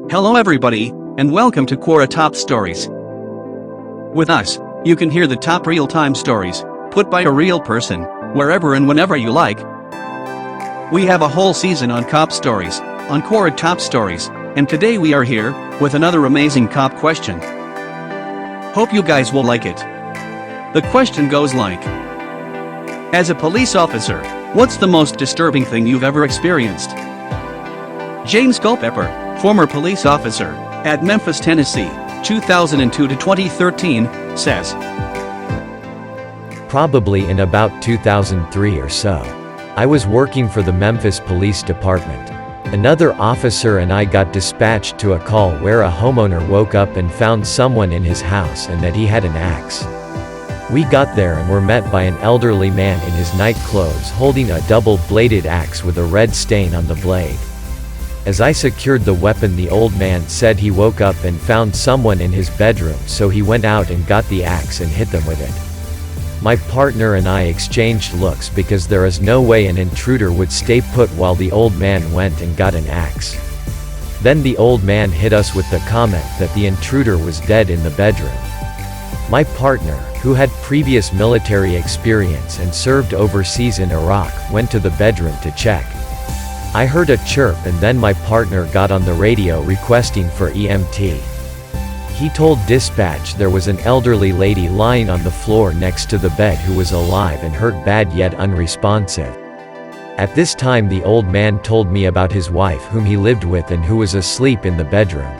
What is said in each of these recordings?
Hello everybody, and welcome to Quora Top Stories. With us, you can hear the top real-time stories, put by a real person, wherever and whenever you like. We have a whole season on cop stories, on Quora Top Stories, and today we are here, with another amazing cop question. Hope you guys will like it. The question goes like, as a police officer, what's the most disturbing thing you've ever experienced? James Culpepper, former police officer, at Memphis, Tennessee, 2002 to 2013, says, Probably in about 2003 or so. I was working for the Memphis Police Department. Another officer and I got dispatched to a call where a homeowner woke up and found someone in his house and that he had an axe. We got there and were met by an elderly man in his night clothes holding a double-bladed axe with a red stain on the blade. As I secured the weapon, the old man said he woke up and found someone in his bedroom, so he went out and got the axe and hit them with it. My partner and I exchanged looks because there is no way an intruder would stay put while the old man went and got an axe. Then the old man hit us with the comment that the intruder was dead in the bedroom. My partner, who had previous military experience and served overseas in Iraq, went to the bedroom to check. I heard a chirp and then my partner got on the radio requesting for EMT. He told dispatch there was an elderly lady lying on the floor next to the bed who was alive and hurt bad yet unresponsive. At this time the old man told me about his wife whom he lived with and who was asleep in the bedroom.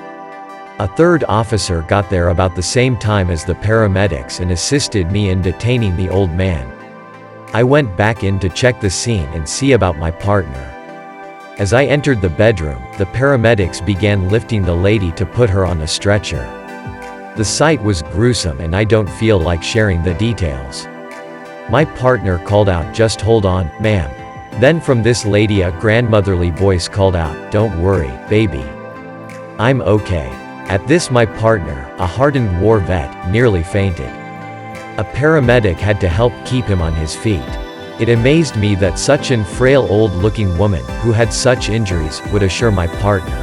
A third officer got there about the same time as the paramedics and assisted me in detaining the old man. I went back in to check the scene and see about my partner. As I entered the bedroom, the paramedics began lifting the lady to put her on a stretcher. The sight was gruesome and I don't feel like sharing the details. My partner called out, "Just hold on, ma'am." Then from this lady a grandmotherly voice called out, "Don't worry, baby. I'm okay." At this my partner, a hardened war vet, nearly fainted. A paramedic had to help keep him on his feet. It amazed me that such an frail old-looking woman, who had such injuries, would assure my partner.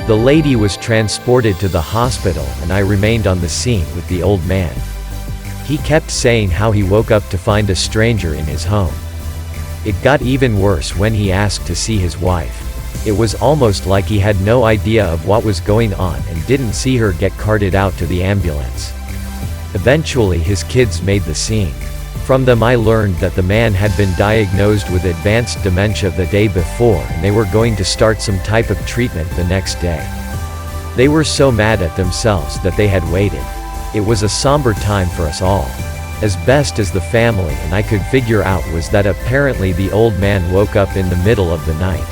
The lady was transported to the hospital and I remained on the scene with the old man. He kept saying how he woke up to find a stranger in his home. It got even worse when he asked to see his wife. It was almost like he had no idea of what was going on and didn't see her get carted out to the ambulance. Eventually his kids made the scene. From them I learned that the man had been diagnosed with advanced dementia the day before and they were going to start some type of treatment the next day. They were so mad at themselves that they had waited. It was a somber time for us all. As best as the family and I could figure out was that apparently the old man woke up in the middle of the night.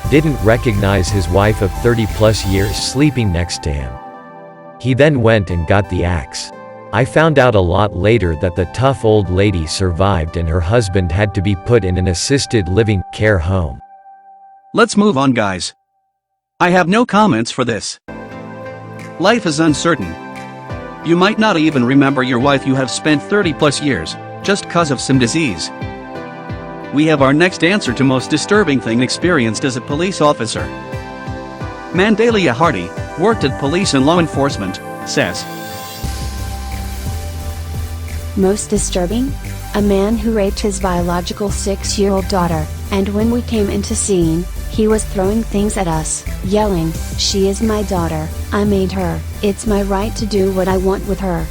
Didn't recognize his wife of 30+ years sleeping next to him. He then went and got the axe. I found out a lot later that the tough old lady survived and her husband had to be put in an assisted living care home. Let's move on, guys. I have no comments for this. Life is uncertain. You might not even remember your wife you have spent 30+ years, just cause of some disease. We have our next answer to most disturbing thing experienced as a police officer. Mandalia Hardy, worked at police and law enforcement, says, Most disturbing? A man who raped his biological 6-year-old daughter, and when we came into scene, he was throwing things at us, yelling, "She is my daughter, I made her, it's my right to do what I want with her."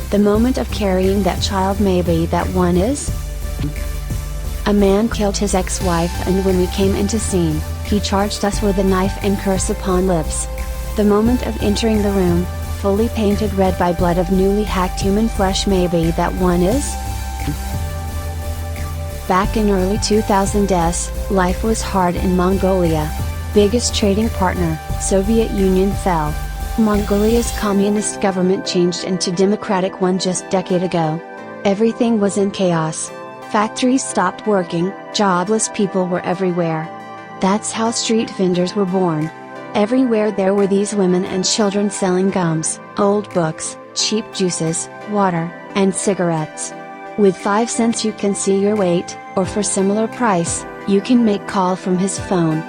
The moment of carrying that child may be that one is? A man killed his ex-wife and when we came into scene, he charged us with a knife and curse upon lips. The moment of entering the room, fully painted red by blood of newly hacked human flesh, maybe that one is? Back in early 2000s, life was hard in Mongolia. Biggest trading partner, Soviet Union fell. Mongolia's communist government changed into democratic one just decade ago. Everything was in chaos. Factories stopped working, jobless people were everywhere. That's how street vendors were born. Everywhere there were these women and children selling gums, old books, cheap juices, water, and cigarettes. With 5 cents you can see your weight, or for similar price, you can make call from his phone.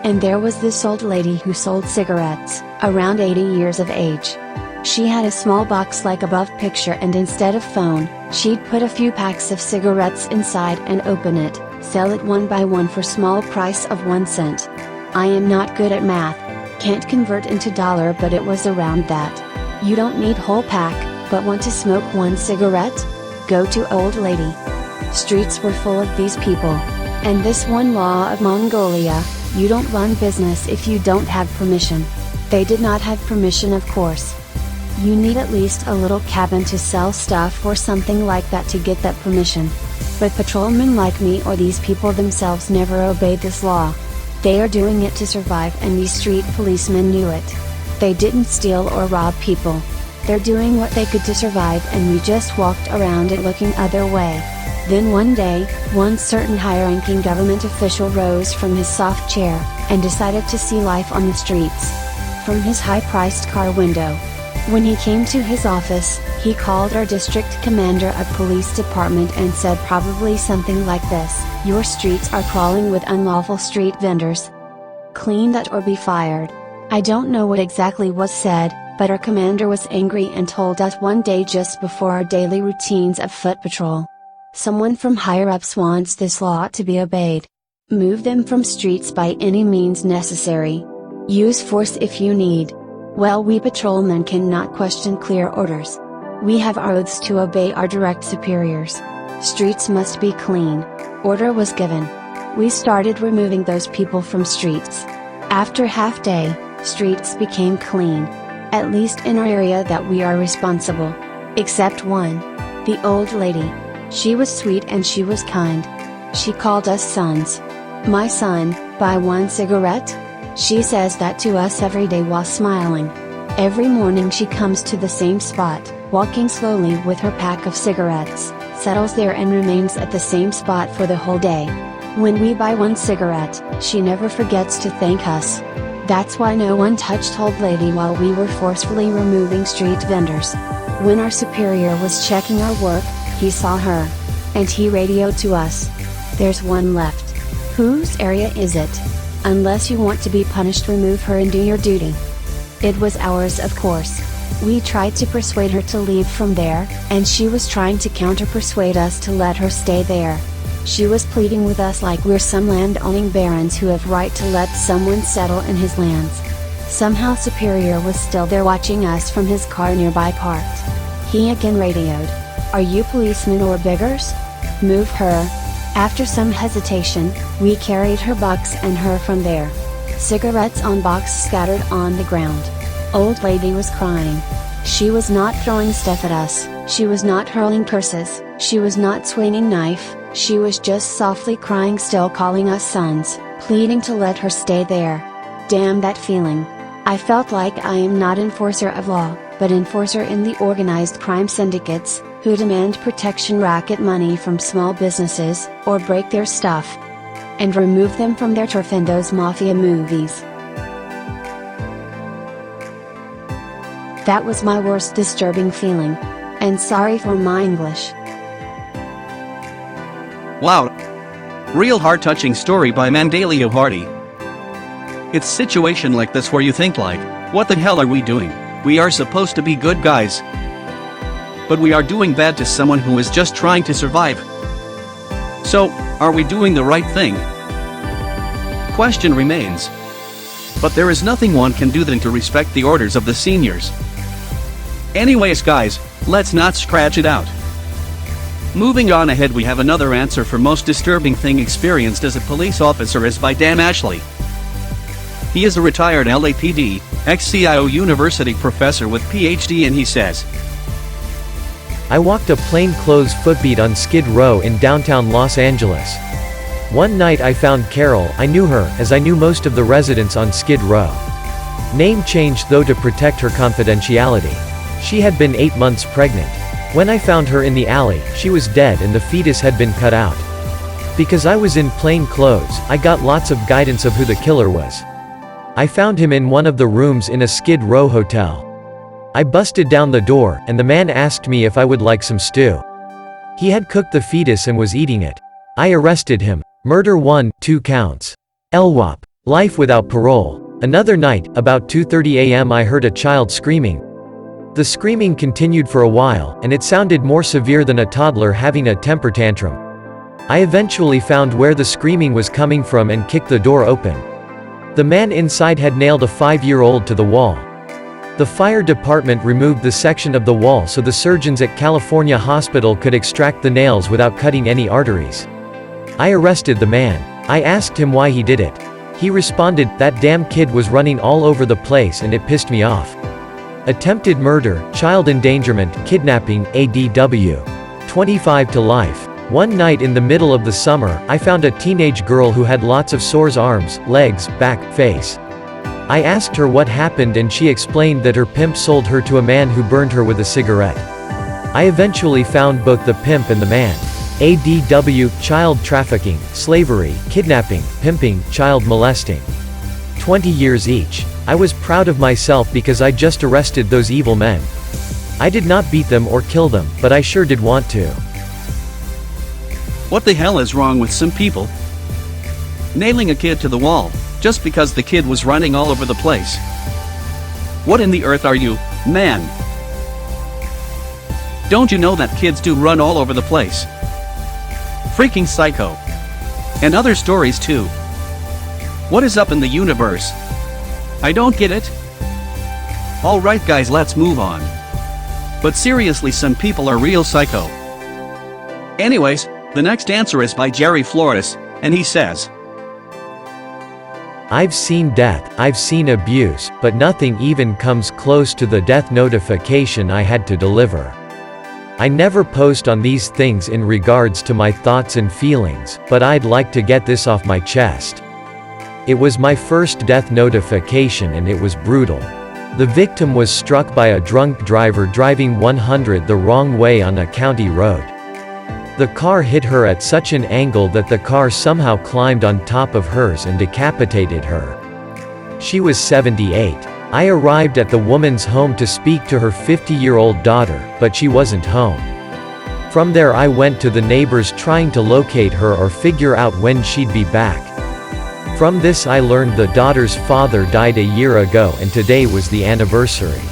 And there was this old lady who sold cigarettes, around 80 years of age. She had a small box like above picture, and instead of phone, she'd put a few packs of cigarettes inside and open it, sell it one by one for small price of 1 cent. I am not good at math, can't convert into dollar, but it was around that. You don't need whole pack, but want to smoke one cigarette? Go to old lady. Streets were full of these people. And this one law of Mongolia, you don't run business if you don't have permission. They did not have permission, of course. You need at least a little cabin to sell stuff or something like that to get that permission. But patrolmen like me or these people themselves never obeyed this law. They are doing it to survive, and these street policemen knew it. They didn't steal or rob people. They're doing what they could to survive, and we just walked around it looking other way. Then one day, one certain high-ranking government official rose from his soft chair, and decided to see life on the streets. From his high-priced car window. When he came to his office, he called our district commander of police department and said probably something like this: "Your streets are crawling with unlawful street vendors. Clean that or be fired." I don't know what exactly was said, but our commander was angry and told us one day just before our daily routines of foot patrol. Someone from higher ups wants this law to be obeyed. Move them from streets by any means necessary. Use force if you need. Well, we patrolmen cannot question clear orders. We have our oaths to obey our direct superiors. Streets must be clean. Order was given. We started removing those people from streets. After half day, streets became clean. At least in our area that we are responsible. Except one. The old lady. She was sweet and she was kind. She called us sons. "My son, buy one cigarette?" She says that to us every day while smiling. Every morning she comes to the same spot, walking slowly with her pack of cigarettes, settles there and remains at the same spot for the whole day. When we buy one cigarette, she never forgets to thank us. That's why no one touched old lady while we were forcefully removing street vendors. When our superior was checking our work, he saw her. And he radioed to us. "There's one left. Whose area is it? Unless you want to be punished, remove her and do your duty." It was ours, of course. We tried to persuade her to leave from there, and she was trying to counter-persuade us to let her stay there. She was pleading with us like we're some land-owning barons who have right to let someone settle in his lands. Somehow Superior was still there watching us from his car nearby parked. He again radioed. "Are you policemen or beggars? Move her." After some hesitation, we carried her box and her from there. Cigarettes on box scattered on the ground. Old lady was crying. She was not throwing stuff at us, she was not hurling curses, she was not swinging knife, she was just softly crying, still calling us sons, pleading to let her stay there. Damn that feeling. I felt like I am not enforcer of law, but enforcer in the organized crime syndicates, who demand protection, racket money from small businesses, or break their stuff. And remove them from their turf in those mafia movies. That was my worst disturbing feeling. And sorry for my English. Wow. Real heart-touching story by Mandalio Hardy. It's situation like this where you think like, what the hell are we doing? We are supposed to be good guys. But we are doing bad to someone who is just trying to survive. So, are we doing the right thing? Question remains. But there is nothing one can do than to respect the orders of the seniors. Anyways guys, let's not scratch it out. Moving on ahead, we have another answer for most disturbing thing experienced as a police officer is by Dan Ashley. He is a retired LAPD, ex-CIO university professor with PhD, and he says, I walked a plainclothes footbeat on Skid Row in downtown Los Angeles. One night I found Carol. I knew her, as I knew most of the residents on Skid Row. Name changed though to protect her confidentiality. She had been 8 months pregnant. When I found her in the alley, she was dead and the fetus had been cut out. Because I was in plain clothes, I got lots of guidance of who the killer was. I found him in one of the rooms in a Skid Row hotel. I busted down the door, and the man asked me if I would like some stew. He had cooked the fetus and was eating it. I arrested him. Murder 1, 2 counts. LWAP. Life without parole. Another night, about 2:30 a.m. I heard a child screaming. The screaming continued for a while, and it sounded more severe than a toddler having a temper tantrum. I eventually found where the screaming was coming from and kicked the door open. The man inside had nailed a 5-year-old to the wall. The fire department removed the section of the wall so the surgeons at California Hospital could extract the nails without cutting any arteries. I arrested the man. I asked him why he did it. He responded, "That damn kid was running all over the place and it pissed me off." Attempted murder, child endangerment, kidnapping, ADW. 25 to life. One night in the middle of the summer, I found a teenage girl who had lots of sores arms, legs, back, face. I asked her what happened and she explained that her pimp sold her to a man who burned her with a cigarette. I eventually found both the pimp and the man. ADW, child trafficking, slavery, kidnapping, pimping, child molesting. 20 years each. I was proud of myself because I just arrested those evil men. I did not beat them or kill them, but I sure did want to. What the hell is wrong with some people? Nailing a kid to the wall, just because the kid was running all over the place. What in the earth are you, man? Don't you know that kids do run all over the place? Freaking psycho. And other stories too. What is up in the universe? I don't get it. Alright guys, let's move on. But seriously, some people are real psycho. Anyways, the next answer is by Jerry Flores, and he says, I've seen death, I've seen abuse, but nothing even comes close to the death notification I had to deliver. I never post on these things in regards to my thoughts and feelings, but I'd like to get this off my chest. It was my first death notification and it was brutal. The victim was struck by a drunk driver driving 100 the wrong way on a county road. The car hit her at such an angle that the car somehow climbed on top of hers and decapitated her. She was 78. I arrived at the woman's home to speak to her 50-year-old daughter, but she wasn't home. From there I went to the neighbors trying to locate her or figure out when she'd be back. From this I learned the daughter's father died a year ago and today was the anniversary.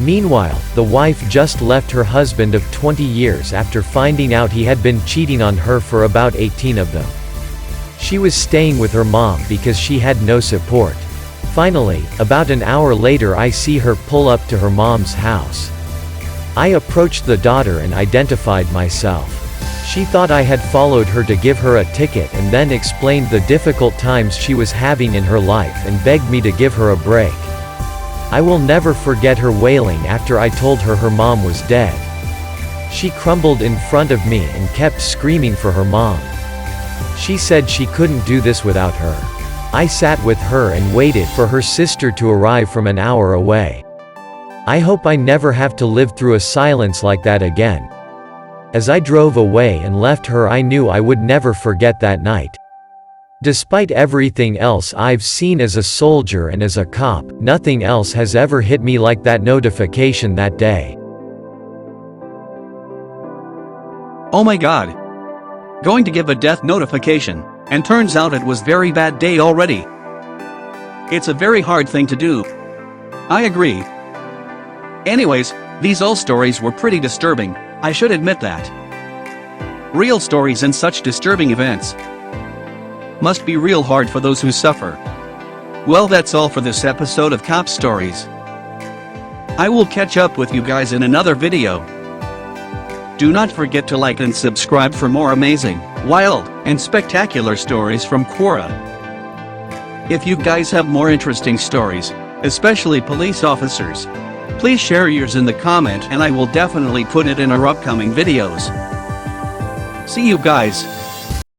Meanwhile, the wife just left her husband of 20 years after finding out he had been cheating on her for about 18 of them. She was staying with her mom because she had no support. Finally, about an hour later I see her pull up to her mom's house. I approached the daughter and identified myself. She thought I had followed her to give her a ticket and then explained the difficult times she was having in her life and begged me to give her a break. I will never forget her wailing after I told her her mom was dead. She crumbled in front of me and kept screaming for her mom. She said she couldn't do this without her. I sat with her and waited for her sister to arrive from an hour away. I hope I never have to live through a silence like that again. As I drove away and left her, I knew I would never forget that night. Despite everything else I've seen as a soldier and as a cop, nothing else has ever hit me like that notification that day. Oh my god. Going to give a death notification, and turns out it was very bad day already. It's a very hard thing to do. I agree. Anyways, these all stories were pretty disturbing, I should admit that. Real stories and such disturbing events must be real hard for those who suffer. Well, that's all for this episode of Cop Stories. I will catch up with you guys in another video. Do not forget to like and subscribe for more amazing, wild, and spectacular stories from Quora. If you guys have more interesting stories, especially police officers, please share yours in the comment and I will definitely put it in our upcoming videos. See you guys.